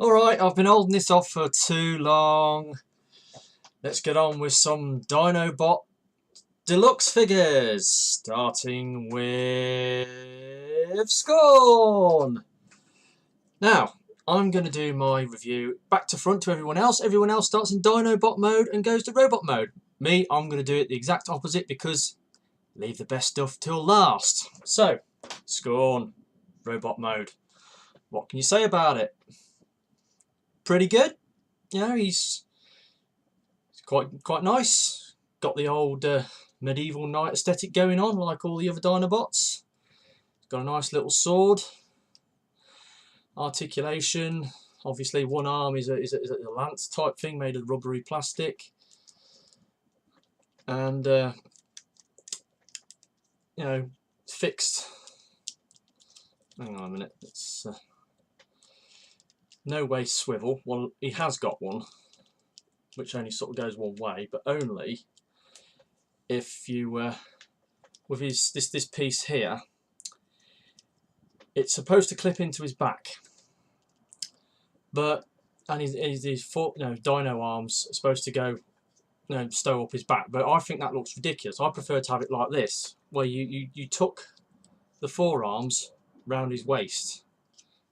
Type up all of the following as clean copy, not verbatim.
Alright, I've been holding this off for too long. Let's get on with some Dinobot Deluxe figures, starting with Scorn. Now, I'm going to do my review back to front to everyone else. Everyone else starts in Dinobot mode and goes to robot mode. Me, I'm going to do it the exact opposite because leave the best stuff till last. So, Scorn, robot mode. What can you say about it? Pretty good. You know, he's quite nice. Got the old medieval knight aesthetic going on, like all the other Dinobots. Got a nice little sword. Articulation. Obviously, one arm is a lance type thing made of rubbery plastic. And you know, fixed. Hang on a minute. It's no waist swivel. Well, he has got one, which only sort of goes one way, but only if you with this piece here, it's supposed to clip into his back, but his foot, dino arms are supposed to go, stow up his back. But I think that looks ridiculous. I prefer to have it like this, where you tuck the forearms round his waist.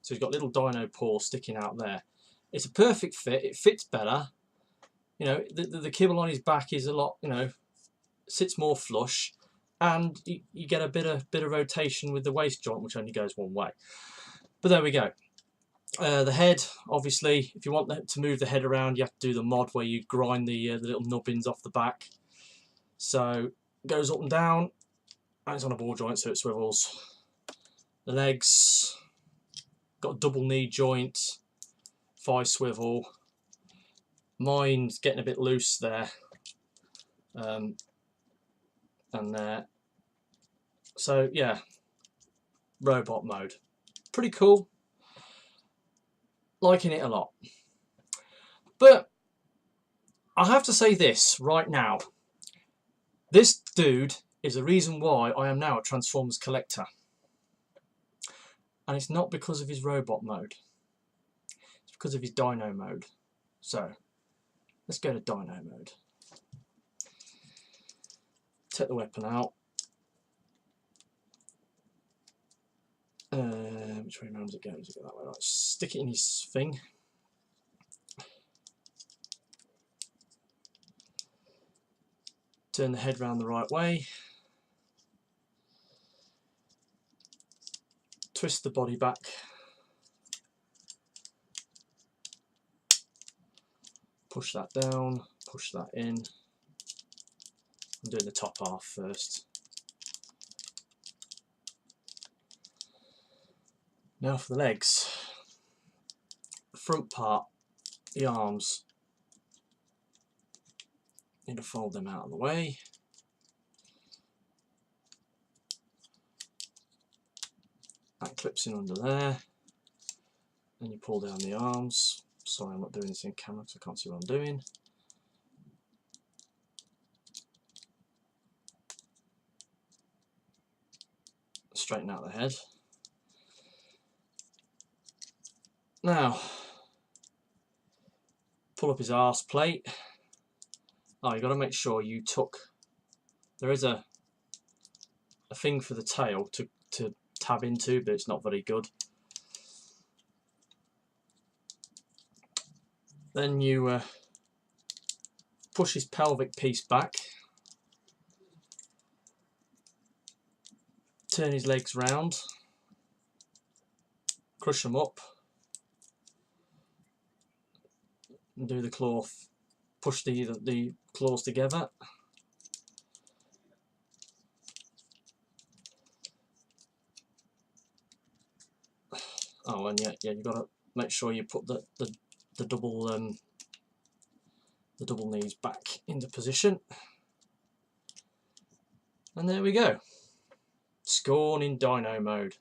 So he's got little dino paws sticking out there. It's a perfect fit. It fits better. You know, the kibble on his back is a lot, sits more flush, and you get a bit of rotation with the waist joint, which only goes one way. But there we go. The head, obviously, if you want to move the head around, you have to do the mod where you grind the little nubbins off the back. So it goes up and down, and it's on a ball joint, so it swivels. The legs, got a double knee joint, thigh swivel. Mine's getting a bit loose there, and there. So yeah, robot mode, pretty cool. Liking it a lot. But I have to say this right now. This dude is the reason why I am now a Transformers collector. And it's not because of his robot mode. It's because of his dino mode. So, let's go to dino mode. Take the weapon out. Which way around does it go? Does it go that way? Right, stick it in his thing. Turn the head round the right way. Twist the body back. Push that down. Push that in. I'm doing the top half first. Now for the legs. The front part, the arms. Need to fold them out of the way. That clips in under there. Then you pull down the arms. Sorry, I'm not doing this in camera because I can't see what I'm doing. Straighten out the head. Now, pull up his arse plate. Oh, you've got to make sure you tuck. There is a thing for the tail to tab into, but it's not very good. Then you push his pelvic piece back. Turn his legs round. Crush them up. And do the claw, push the claws together. Oh, and yeah, you've got to make sure you put the double knees back into position. And there we go. Scorn in dino mode.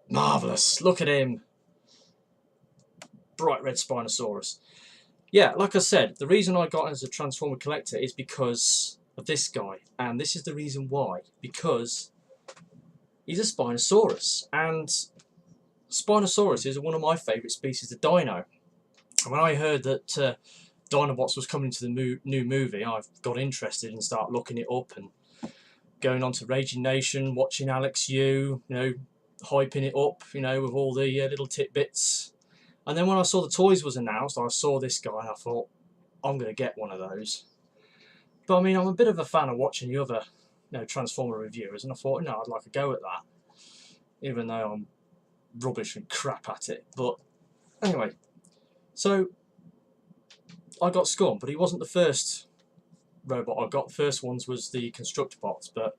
Marvellous! Look at him! Bright red Spinosaurus. Yeah, like I said, the reason I got as a Transformer collector is because of this guy. And this is the reason why. Because he's a Spinosaurus. And Spinosaurus is one of my favourite species of dino. And when I heard that Dinobots was coming to the new movie, I got interested and started looking it up and going on to Raging Nation, watching Alex Yu, you know, hyping it up, you know, with all the little tidbits. And then when I saw the toys was announced, I saw this guy and I thought, I'm going to get one of those. But I mean, I'm a bit of a fan of watching the other, you know, Transformer reviewers, and I thought, no, I'd like to go at that, even though I'm rubbish and crap at it. But anyway, so I got Scorn, but he wasn't the first robot I got. The first ones was the Constructobots, but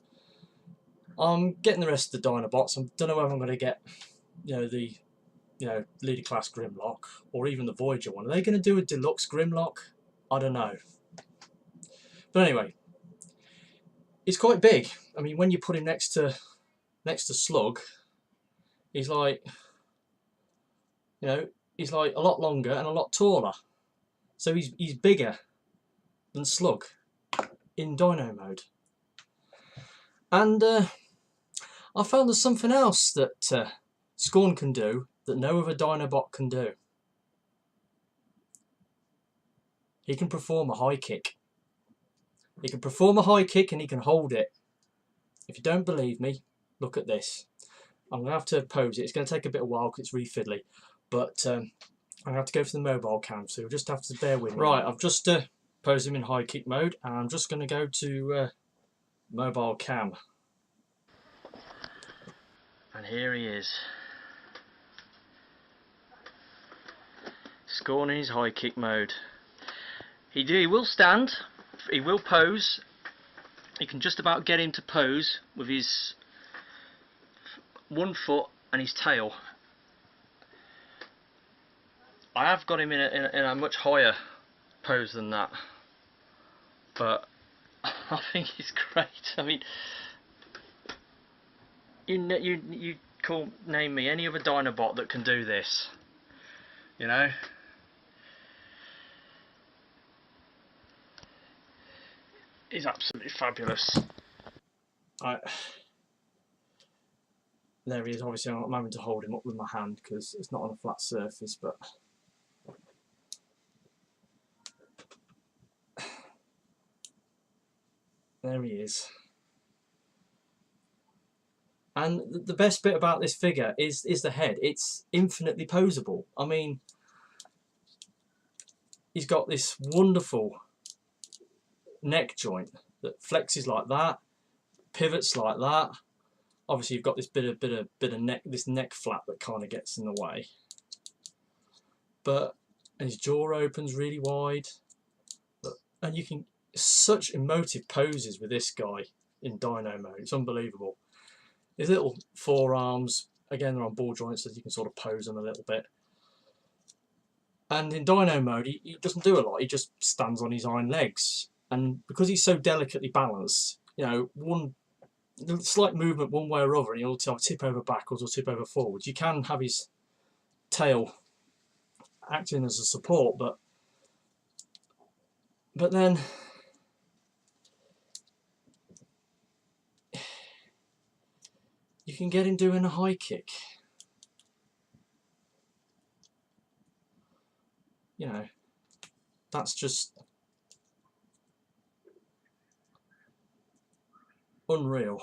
I'm getting the rest of the Dinobots. I don't know whether I'm going to get, you know, the leader class Grimlock or even the Voyager one. Are they going to do a deluxe Grimlock? I don't know. But anyway, he's quite big. I mean, when you put him next to Slug, he's like, you know, he's like a lot longer and a lot taller. So he's bigger than Slug in Dino mode. And I found there's something else that Scorn can do that no other Dinobot can do. He can perform a high kick. He can perform a high kick and he can hold it. If you don't believe me, look at this. I'm going to have to pose it. It's going to take a bit of a while because it's really fiddly. But I'm going to have to go for the mobile cam, so you'll just have to bear with me. Right, I've just posed him in high kick mode, and I'm just going to go to mobile cam. And here he is. Scorn in his high kick mode. He will stand. He will pose. You can just about get him to pose with his one foot and his tail. I have got him in a much higher pose than that, but I think he's great. I mean, you name me any other Dinobot that can do this, you know. He's absolutely fabulous. There he is. Obviously I'm having to hold him up with my hand because it's not on a flat surface, but there he is. And the best bit about this figure is the head. It's infinitely posable. I mean, he's got this wonderful neck joint that flexes like that, pivots like that. Obviously, you've got this bit of neck, this neck flap that kind of gets in the way. But and his jaw opens really wide, and you can such emotive poses with this guy in Dino mode. It's unbelievable. His little forearms, again, they're on ball joints, so you can sort of pose them a little bit. And in Dino mode, he doesn't do a lot. He just stands on his hind legs. And because he's so delicately balanced, you know, one slight movement one way or other, and he'll tip over backwards or tip over forwards. You can have his tail acting as a support, but then you can get him doing a high kick. You know, that's just unreal.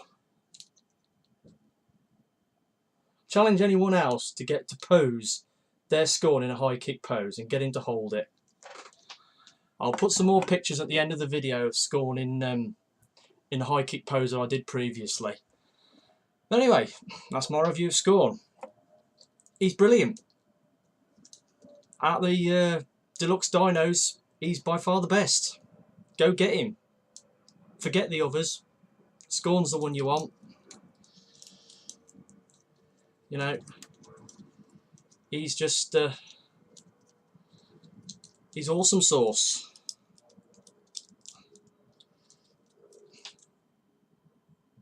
Challenge anyone else to get to pose their Scorn in a high kick pose and get him to hold it. I'll put some more pictures at the end of the video of Scorn in the high kick pose that I did previously. Anyway, that's my review of Scorn. He's brilliant. Out of the deluxe dinos, he's by far the best. Go get him. Forget the others. Scorn's the one you want. You know, he's just he's awesome sauce.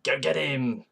Go get him.